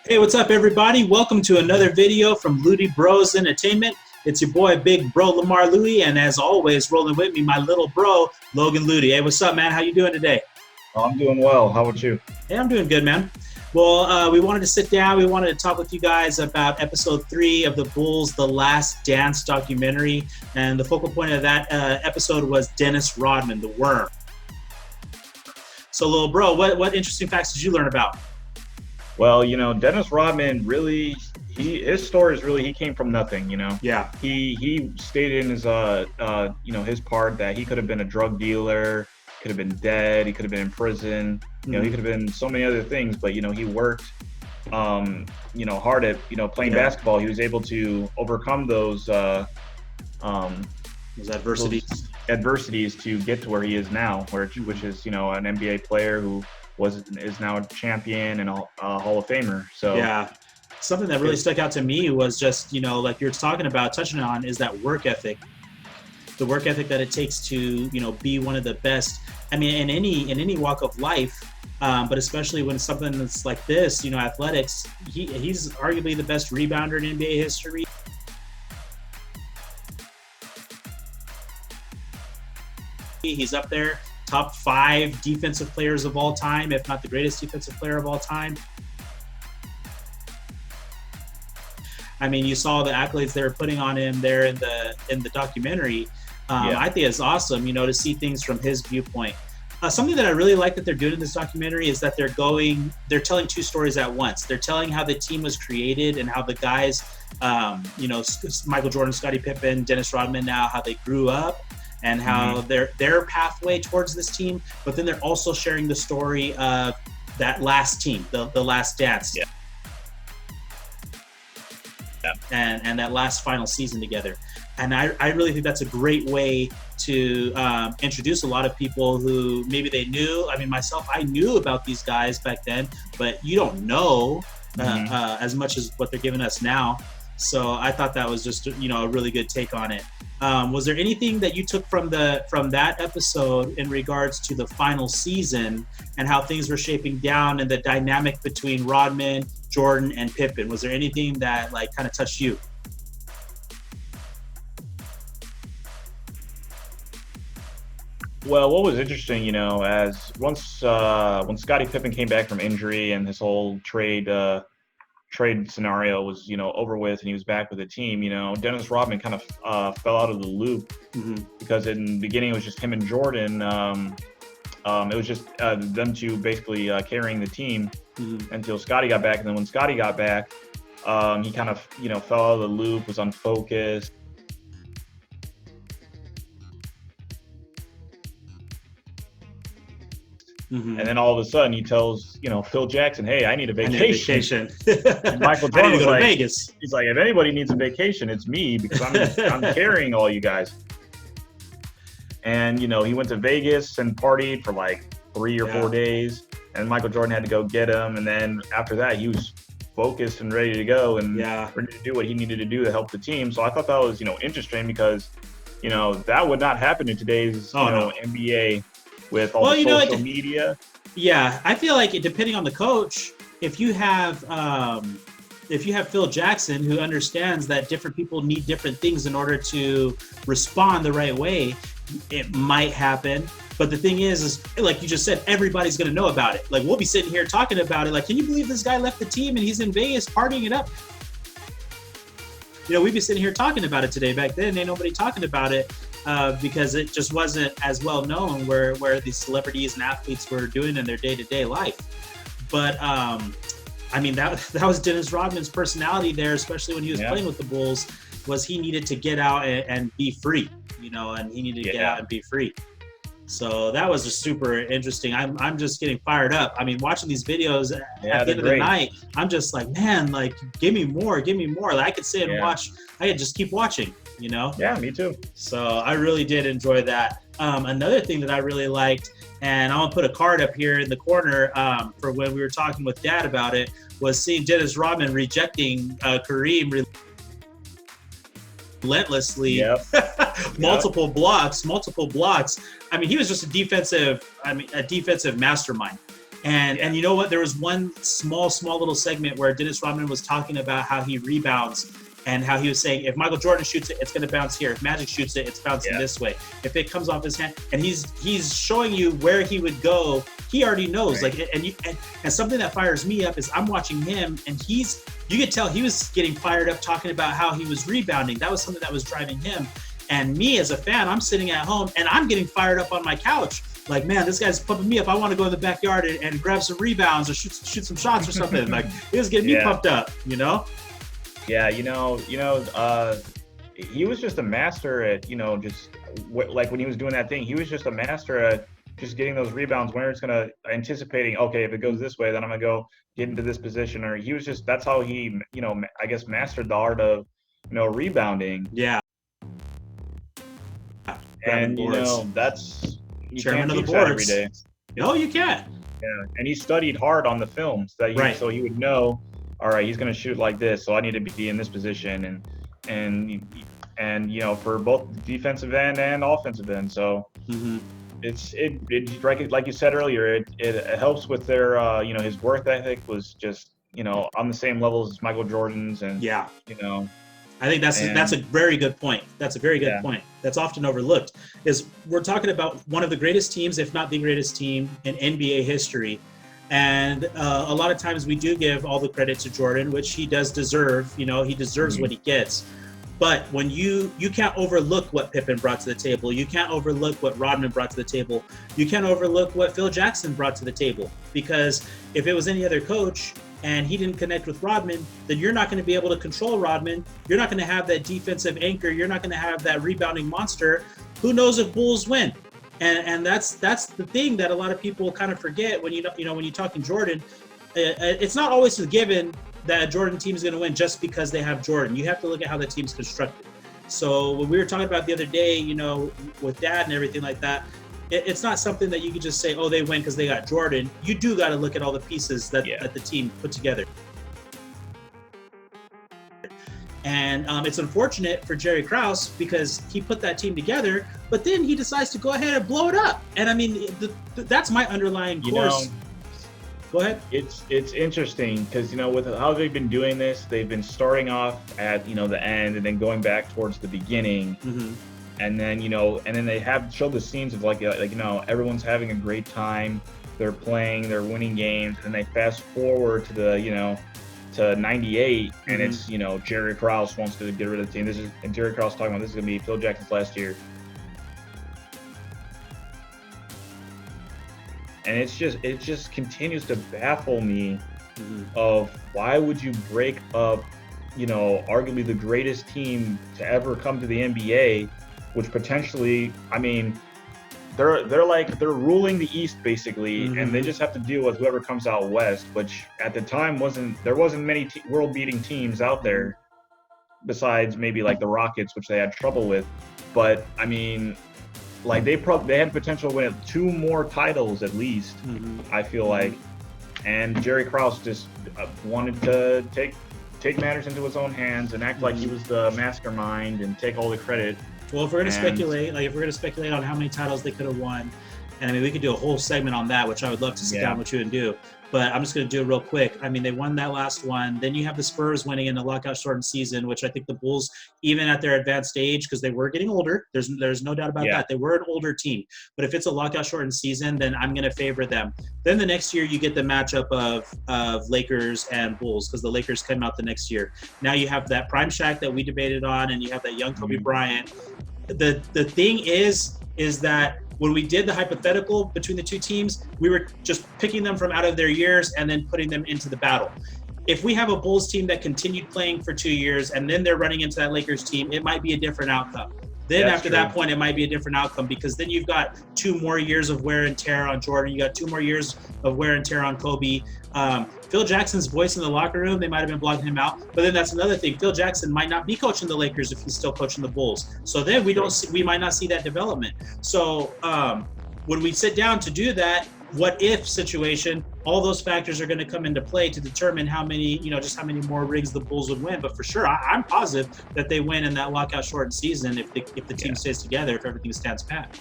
Hey, what's up, everybody? Welcome to another video from Ludy Bros Entertainment. It's your boy, Big Bro Lamar Ludy, and as always, rolling with me, my little bro, Logan Ludy. Hey, what's up, man? How you doing today? Oh, I'm doing well. How about you? Hey, I'm doing good, man. Well, we wanted to sit down. We wanted to talk with you guys about episode 3 of the Bulls' The Last Dance documentary, and the focal point of that episode was Dennis Rodman, the Worm. So, little bro, what interesting facts did you learn about? Well, Dennis Rodman really, his story is really, he came from nothing, Yeah. He stated in his his part that he could have been a drug dealer, could have been dead, he could have been in prison, he could have been so many other things, but he worked hard at playing basketball. He was able to overcome those adversities to get to where he is now, which is an NBA player who is now a champion and a Hall of Famer. So yeah, something that really stuck out to me was just like you're touching on, is that work ethic. The work ethic that it takes to be one of the best. I mean, in any walk of life, but especially when something that's like this, athletics. He's arguably the best rebounder in NBA history. He's up there. Top 5 defensive players of all time, if not the greatest defensive player of all time. I mean, you saw the accolades they were putting on him there in the documentary. I think it's awesome, to see things from his viewpoint. Something that I really like that they're doing in this documentary is that they're telling 2 stories at once. They're telling how the team was created and how the guys, Michael Jordan, Scottie Pippen, Dennis Rodman, now how they grew up. And how their pathway towards this team, but then they're also sharing the story of that last team, the Last Dance, and that last final season together. And I really think that's a great way to introduce a lot of people who maybe they knew. I mean, myself, I knew about these guys back then, but you don't know as much as what they're giving us now. So I thought that was just a really good take on it. Was there anything that you took from that episode in regards to the final season and how things were shaping down and the dynamic between Rodman, Jordan, and Pippen? Was there anything that kind of touched you? Well, what was interesting, as when Scottie Pippen came back from injury and his whole trade scenario was over with and he was back with the team, Dennis Rodman kind of fell out of the loop because in the beginning it was just him and Jordan. It was just them two basically carrying the team until Scottie got back, and then when Scottie got back, he kind of fell out of the loop, was unfocused. And then all of a sudden he tells, Phil Jackson, "Hey, I need a vacation." And Michael Jordan was like, Vegas. He's like, "If anybody needs a vacation, it's me, because I'm carrying all you guys." And he went to Vegas and partied for like 3 or 4 days, and Michael Jordan had to go get him. And then after that, he was focused and ready to go and ready to do what he needed to do to help the team. So I thought that was interesting, because that would not happen in today's NBA. With all the social media. Yeah, I feel like depending on the coach, if you have Phil Jackson, who understands that different people need different things in order to respond the right way, it might happen. But the thing is like you just said, everybody's going to know about it. Like, we'll be sitting here talking about it. Like, can you believe this guy left the team and he's in Vegas partying it up? We'd be sitting here talking about it today. Back then, ain't nobody talking about it. Because it just wasn't as well known where these celebrities and athletes were doing in their day-to-day life. But I mean, that was Dennis Rodman's personality there, especially when he was playing with the Bulls, was he needed to get out and be free, and he needed to get out and be free. So that was just super interesting. I'm just getting fired up. I mean, watching these videos at the end of the night, I'm just like, man, like, give me more. Like, I could sit and watch. I could just keep watching. Yeah, me too. So I really did enjoy that. Another thing that I really liked, and I'm gonna put a card up here in the corner for when we were talking with Dad about it, was seeing Dennis Rodman rejecting Kareem relentlessly, multiple blocks. I mean, he was just a defensive mastermind. And you know what? There was one small little segment where Dennis Rodman was talking about how he rebounds and how he was saying, if Michael Jordan shoots it, it's going to bounce here. If Magic shoots it, it's bouncing this way. If it comes off his hand, and he's showing you where he would go. He already knows. Right. Like, and something that fires me up is I'm watching him, and you could tell he was getting fired up talking about how he was rebounding. That was something that was driving him. And me as a fan, I'm sitting at home and I'm getting fired up on my couch. Like, man, this guy's pumping me up. I want to go in the backyard and grab some rebounds or shoot some shots or something. Like, it was getting me pumped up, you know? Yeah, he was just a master at, just like when he was doing that thing, he was just a master at just getting those rebounds where it's going to anticipating, okay, if it goes this way, then I'm going to go get into this position. Or he was just, that's how he, I guess mastered the art of, rebounding. Yeah. And, that's, you Chairman can't of the teach that boards. every day. No, you can't. Yeah, and he studied hard on the films so he would know, all right, he's going to shoot like this, so I need to be in this position, and for both defensive end and offensive end. So it's like you said earlier, it helps with their his work ethic was just on the same levels as Michael Jordan's, and I think that's a very good point. That's a very good point. That's often overlooked. Is we're talking about one of the greatest teams, if not the greatest team in NBA history, and a lot of times we do give all the credit to Jordan, which he does deserve. He deserves what he gets. But when you can't overlook what Pippen brought to the table, you can't overlook what Rodman brought to the table, you can't overlook what Phil Jackson brought to the table. Because if it was any other coach and he didn't connect with Rodman, then you're not going to be able to control Rodman. You're not going to have that defensive anchor. You're not going to have that rebounding monster. Who knows if Bulls win? And that's the thing that a lot of people kind of forget when when you're talking Jordan. It's not always a given that a Jordan team is going to win just because they have Jordan. You have to look at how the team's constructed. So when we were talking about the other day, with Dad and everything like that, it's not something that you can just say, oh, they win because they got Jordan. You do got to look at all the pieces that the team put together. And it's unfortunate for Jerry Krause because he put that team together, but then he decides to go ahead and blow it up. And I mean, that's my underlying course. Go ahead. It's interesting because with how they've been doing this, they've been starting off at the end and then going back towards the beginning, and then and then they have showed the scenes of like everyone's having a great time, they're playing, they're winning games, and they fast forward to the to 98, and it's Jerry Krause wants to get rid of the team. And Jerry Krause talking about this is gonna be Phil Jackson's last year. And it just continues to baffle me of why would you break up, arguably the greatest team to ever come to the NBA, which potentially, I mean, they're ruling the East basically, and they just have to deal with whoever comes out West, which at the time wasn't many world-beating teams out there besides maybe like the Rockets, which they had trouble with. But I mean, like they had potential to win 2 more titles at least. I feel like, and Jerry Krause just wanted to take matters into his own hands and act like he was the mastermind and take all the credit. Well, if we're gonna speculate on how many titles they could have won, and I mean we could do a whole segment on that, which I would love to sit down with you and do. But I'm just going to do it real quick. I mean, they won that last one. Then you have the Spurs winning in the lockout shortened season, which I think the Bulls, even at their advanced age, because they were getting older, there's no doubt about that. They were an older team. But if it's a lockout shortened season, then I'm going to favor them. Then the next year you get the matchup of Lakers and Bulls, because the Lakers came out the next year. Now you have that prime Shaq that we debated on, and you have that young Kobe Bryant. The thing is that when we did the hypothetical between the two teams, we were just picking them from out of their years and then putting them into the battle. If we have a Bulls team that continued playing for 2 years and then they're running into that Lakers team, it might be a different outcome. Then after that point, it might be a different outcome, because then you've got 2 more years of wear and tear on Jordan. You got 2 more years of wear and tear on Kobe. Phil Jackson's voice in the locker room, they might have been blocking him out. But then that's another thing. Phil Jackson might not be coaching the Lakers if he's still coaching the Bulls. So then we might not see that development. So when we sit down to do that, what if situation, all those factors are going to come into play to determine how many, just how many more rings the Bulls would win. But for sure, I'm positive that they win in that lockout shortened season if the team stays together, if everything stands pat.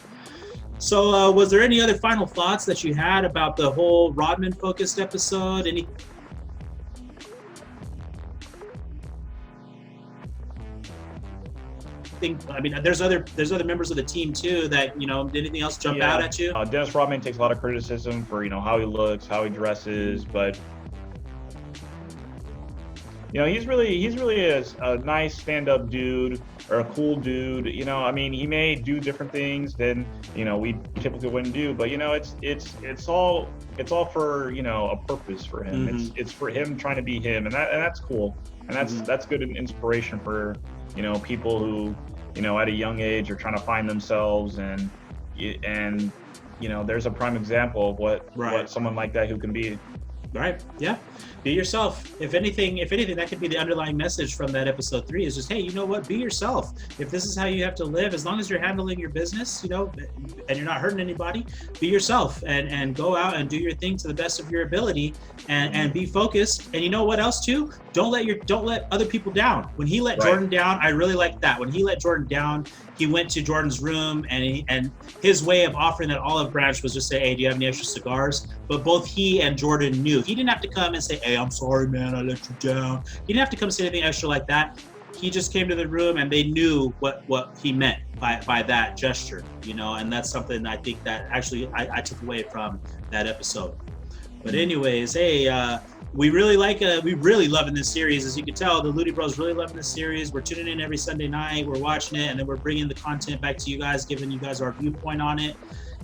So, was there any other final thoughts that you had about the whole Rodman focused episode? Anything? I mean, there's other members of the team too that anything else jump out at you? Dennis Rodman takes a lot of criticism for how he looks, how he dresses, but he's really a nice stand-up dude or a cool dude. I mean, he may do different things than we typically wouldn't do, but it's all for a purpose for him. Mm-hmm. It's for him trying to be him, and that's cool, and that's good inspiration for people who at a young age are trying to find themselves, and there's a prime example of what someone like that who can be. Right. Yeah. Be yourself. If anything, that could be the underlying message from that episode 3 is just, hey, you know what? Be yourself. If this is how you have to live, as long as you're handling your business, and you're not hurting anybody, be yourself and go out and do your thing to the best of your ability and be focused. And you know what else too? Don't let other people down. When he let Jordan down, I really liked that. When he let Jordan down, he went to Jordan's room and his way of offering that olive branch was just say, hey, do you have any extra cigars? But both he and Jordan knew. He didn't have to come and say, hey, I'm sorry, man, I let you down. He didn't have to come say anything extra like that. He just came to the room and they knew what he meant by that gesture, and that's something I think that actually I took away from that episode. But anyways, hey, we really loving this series. As you can tell, the Ludy Bros really loving this series. We're tuning in every Sunday night. We're watching it, and then we're bringing the content back to you guys, giving you guys our viewpoint on it.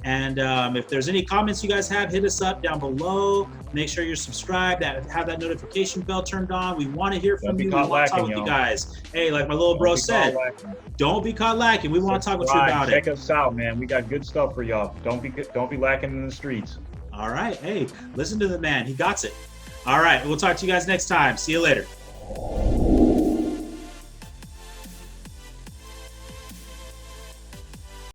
And if there's any comments you guys have, hit us up down below. Make sure you're subscribed, have that notification bell turned on. We want to hear from you. We want to talk with you guys. Hey, like my little bro said, don't be caught lacking. We want to talk with you about it. Check us out, man. We got good stuff for y'all. Don't be lacking in the streets. All right. Hey, listen to the man. He got it. All right. We'll talk to you guys next time. See you later.